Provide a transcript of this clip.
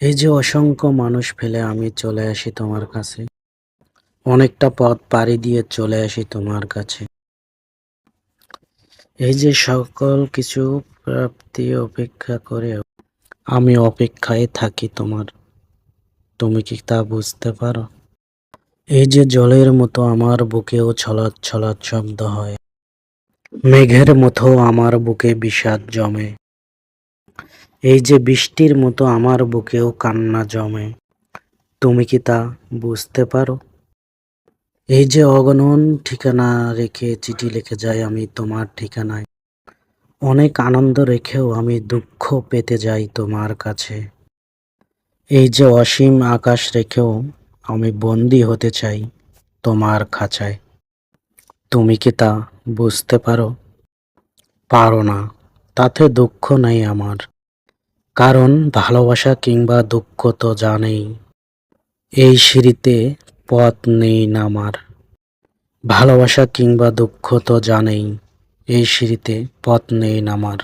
এই যে অসংখ্য মানুষ ফেলে আমি চলে আসি তোমার কাছে। অনেকটা পথ পাড়ি দিয়ে চলে আসি তোমার কাছে। এই যে সকল কিছু প্রাপ্তি অপেক্ষা করেও আমি অপেক্ষায় থাকি তোমার। তুমি কি তা বুঝতে পারো? এই যে জলের মতো আমার বুকেও ছলৎ ছলৎ শব্দ হয়। মেঘের মতো আমার বুকে বিষাদ জমে। এই যে বৃষ্টির মতো আমার বুকেও কান্না জমে। তুমি কি তা বুঝতে পারো? এই যে অগণন ঠিকানা রেখে চিঠি লিখে যাই আমি তোমার ঠিকানায়। অনেক আনন্দ রেখেও আমি দুঃখ পেতে যাই তোমার কাছে। এই যে অসীম আকাশ রেখেও আমি বন্দী হতে চাই তোমার খাঁচায়। তুমি কি তা বুঝতে পারো? পারো না, তাতে দুঃখ নেই আমার। কারণ ভালোবাসা কিংবা দুঃখ তো জানেই, এই সিঁড়িতে পথ নেই নামার। ভালোবাসা কিংবা দুঃখ তো জানেই, এই সিঁড়িতে পথ নেই নামার।